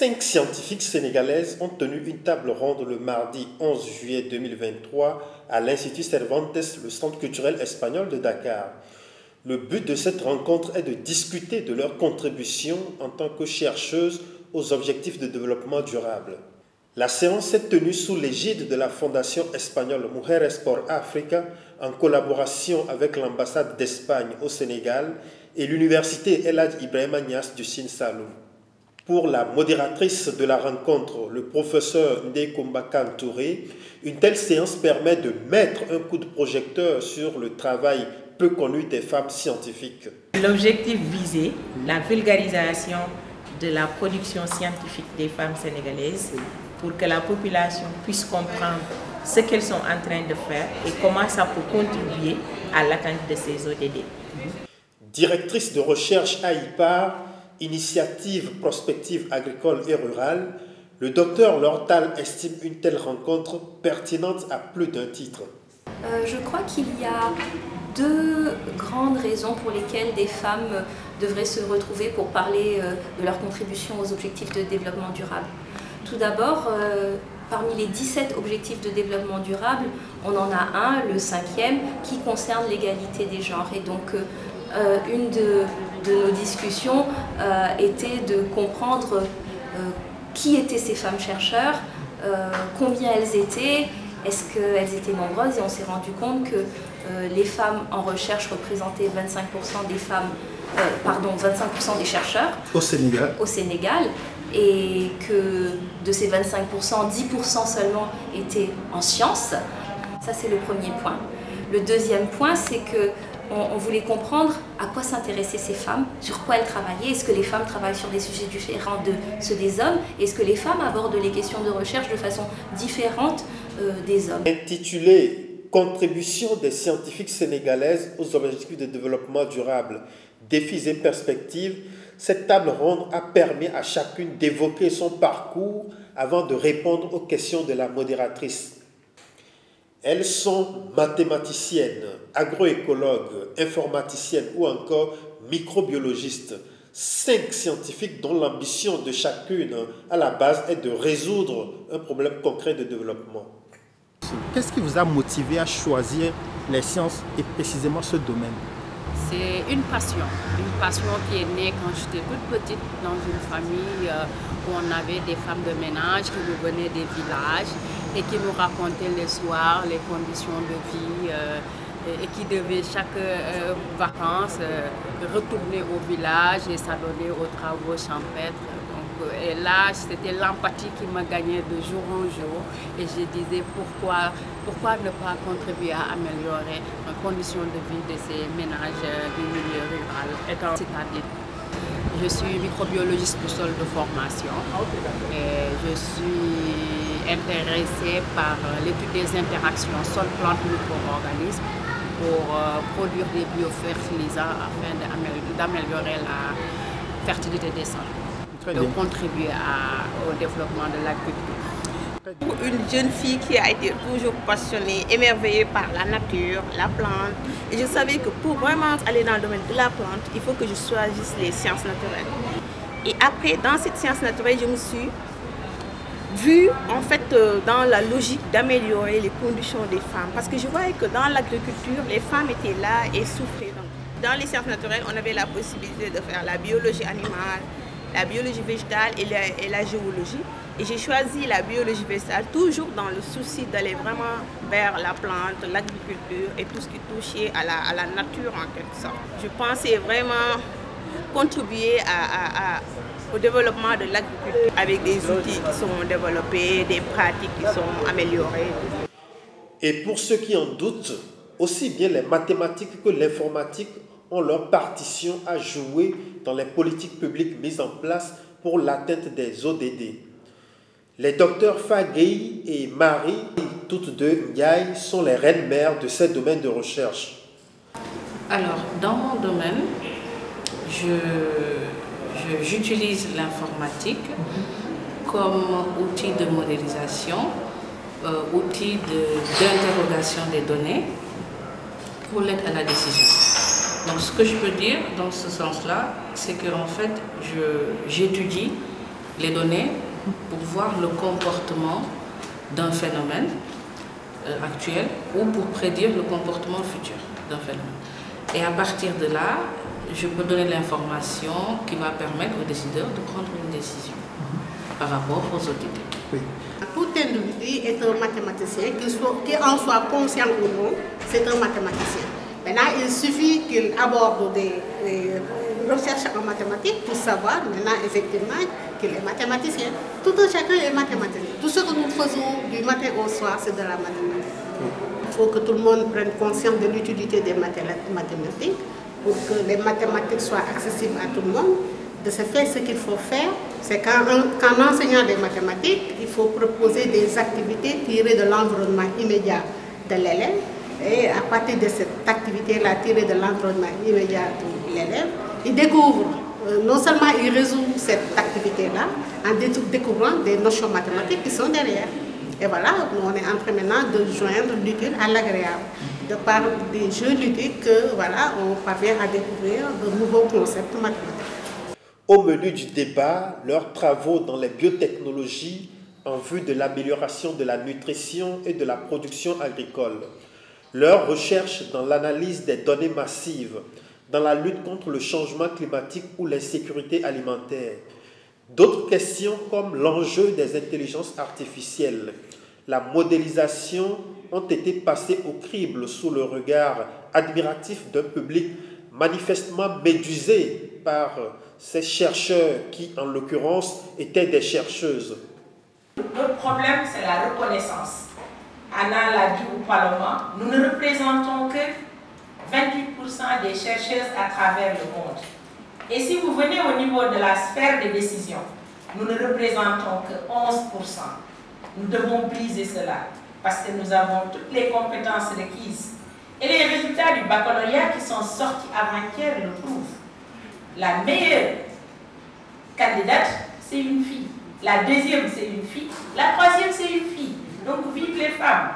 5 scientifiques sénégalaises ont tenu une table ronde le mardi 11 juillet 2023 à l'Institut Cervantes, le centre culturel espagnol de Dakar. Le but de cette rencontre est de discuter de leur contribution en tant que chercheuses aux objectifs de développement durable. La séance s'est tenue sous l'égide de la fondation espagnole Mujeres por Africa en collaboration avec l'ambassade d'Espagne au Sénégal et l'université El Hadj Ibrahima Niass du Sine Saloum. Pour la modératrice de la rencontre, le professeur Ndeye Koumba Kane Touré, une telle séance permet de mettre un coup de projecteur sur le travail peu connu des femmes scientifiques. L'objectif visé, la vulgarisation de la production scientifique des femmes sénégalaises pour que la population puisse comprendre ce qu'elles sont en train de faire et comment ça peut contribuer à l'atteinte de ces ODD. Directrice de recherche à IPAR, Initiative prospective agricole et rurale, le docteur Lortal estime une telle rencontre pertinente à plus d'un titre. Je crois qu'il y a deux grandes raisons pour lesquelles des femmes devraient se retrouver pour parler de leur contribution aux objectifs de développement durable. Tout d'abord, parmi les 17 objectifs de développement durable, on en a un, le 5e, qui concerne l'égalité des genres. Et donc, une de nos discussions était de comprendre qui étaient ces femmes chercheurs, combien elles étaient, est-ce qu'elles étaient nombreuses, et on s'est rendu compte que les femmes en recherche représentaient 25% des femmes, 25% des chercheurs au Sénégal, et que de ces 25%, 10% seulement étaient en sciences. Ça, c'est le premier point. Le deuxième point, c'est que on voulait comprendre à quoi s'intéressaient ces femmes, sur quoi elles travaillaient, est-ce que les femmes travaillent sur des sujets différents de ceux des hommes, est-ce que les femmes abordent les questions de recherche de façon différente des hommes. Intitulé « Contribution des scientifiques sénégalaises aux objectifs de développement durable, défis et perspectives », cette table ronde a permis à chacune d'évoquer son parcours avant de répondre aux questions de la modératrice. Elles sont mathématiciennes, agroécologues, informaticiennes ou encore microbiologistes. 5 scientifiques dont l'ambition de chacune à la base est de résoudre un problème concret de développement. Qu'est-ce qui vous a motivé à choisir les sciences et précisément ce domaine? C'est une passion qui est née quand j'étais toute petite dans une famille où on avait des femmes de ménage qui nous venaient des villages et qui nous racontaient les soirs les conditions de vie et qui devaient chaque vacances retourner au village et s'adonner aux travaux champêtres. Et là, c'était l'empathie qui me gagnait de jour en jour. Et je disais pourquoi ne pas contribuer à améliorer les conditions de vie de ces ménages du milieu rural, étant citadine. Je suis microbiologiste du sol de formation et je suis intéressée par l'étude des interactions sol-plante-micro-organismes pour produire des biofertilisants afin d'améliorer la fertilité des sols. De contribuer au développement de l'agriculture. Pour une jeune fille qui a été toujours passionnée, émerveillée par la nature, la plante, et je savais que pour vraiment aller dans le domaine de la plante, il faut que je choisisse les sciences naturelles. Et après, dans cette science naturelle, je me suis vue en fait dans la logique d'améliorer les conditions des femmes. Parce que je voyais que dans l'agriculture, les femmes étaient là et souffraient. Donc, dans les sciences naturelles, on avait la possibilité de faire la biologie animale, la biologie végétale et la géologie. Et j'ai choisi la biologie végétale toujours dans le souci d'aller vraiment vers la plante, l'agriculture et tout ce qui touchait à la nature en quelque sorte. Je pensais vraiment contribuer au développement de l'agriculture avec des outils qui sont développés, des pratiques qui sont améliorées. Et pour ceux qui en doutent, aussi bien les mathématiques que l'informatique ont leur partition à jouer dans les politiques publiques mises en place pour l'atteinte des ODD. Les docteurs Faguei et Marie, toutes deux Ndiaye, sont les reines-mères de ces domaines de recherche. Alors, dans mon domaine, j'utilise l'informatique comme outil de modélisation, outil d'interrogation des données pour l'aide à la décision. Donc ce que je peux dire dans ce sens-là, c'est qu'en fait, j'étudie les données pour voir le comportement d'un phénomène actuel ou pour prédire le comportement futur d'un phénomène. Et à partir de là, je peux donner l'information qui va permettre aux décideurs de prendre une décision par rapport aux autres idées. Oui. Tout individu est un mathématicien, qu'il en soit conscient ou non, c'est un mathématicien. Maintenant, il suffit qu'il aborde des recherches en mathématiques pour savoir maintenant effectivement qu'il est mathématicien. Tout un chacun est mathématicien. Tout ce que nous faisons du matin au soir, c'est de la mathématique. Il faut que tout le monde prenne conscience de l'utilité des mathématiques pour que les mathématiques soient accessibles à tout le monde. De ce fait, ce qu'il faut faire, c'est qu'en enseignant les mathématiques, il faut proposer des activités tirées de l'environnement immédiat de l'élève. Et à partir de cette activité-là, tirée de l'environnement immédiat de l'élève, il découvre, non seulement il résout cette activité-là, en découvrant des notions mathématiques qui sont derrière. Et voilà, on est en train maintenant de joindre l'utile à l'agréable. De par des jeux ludiques, voilà, on parvient à découvrir de nouveaux concepts mathématiques. Au menu du débat, leurs travaux dans les biotechnologies en vue de l'amélioration de la nutrition et de la production agricole. Leurs recherches dans l'analyse des données massives, dans la lutte contre le changement climatique ou l'insécurité alimentaire. D'autres questions comme l'enjeu des intelligences artificielles, la modélisation ont été passées au crible sous le regard admiratif d'un public manifestement médusé par ces chercheurs qui, en l'occurrence, étaient des chercheuses. Notre problème, c'est la reconnaissance. Anna l'a dit au Parlement, nous ne représentons que 28% des chercheuses à travers le monde. Et si vous venez au niveau de la sphère de décision, nous ne représentons que 11%. Nous devons briser cela parce que nous avons toutes les compétences requises. Et les résultats du baccalauréat qui sont sortis avant-hier le prouvent. La meilleure candidate, c'est une fille. La deuxième, c'est une fille. La troisième, c'est une fille. Donc, vive les femmes.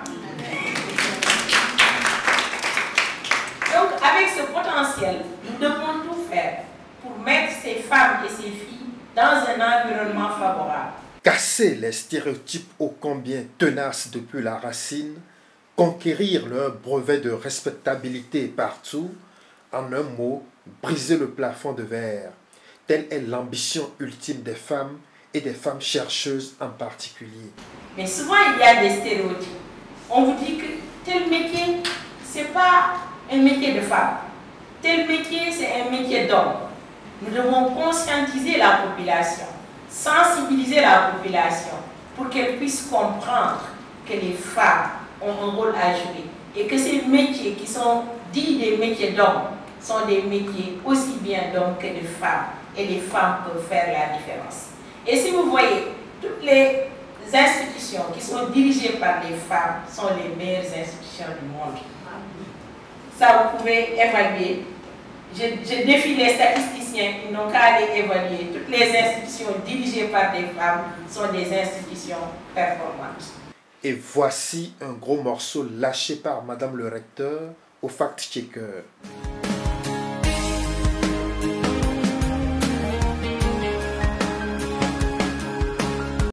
Donc, avec ce potentiel, nous devons tout faire pour mettre ces femmes et ces filles dans un environnement favorable. Casser les stéréotypes ô combien tenaces depuis la racine, conquérir leur brevet de respectabilité partout, en un mot, briser le plafond de verre. Telle est l'ambition ultime des femmes et des femmes chercheuses en particulier. Mais souvent, il y a des stéréotypes. On vous dit que tel métier, ce n'est pas un métier de femme. Tel métier, c'est un métier d'homme. Nous devons conscientiser la population, sensibiliser la population pour qu'elle puisse comprendre que les femmes ont un rôle à jouer et que ces métiers qui sont dits des métiers d'hommes sont des métiers aussi bien d'hommes que de femmes et les femmes peuvent faire la différence. Et si vous voyez, toutes les institutions qui sont dirigées par les femmes sont les meilleures institutions du monde. Ça, vous pouvez évaluer. Je défie les statisticiens, ils n'ont qu'à aller évaluer. Toutes les institutions dirigées par des femmes sont des institutions performantes. Et voici un gros morceau lâché par Madame le Recteur au fact-checker.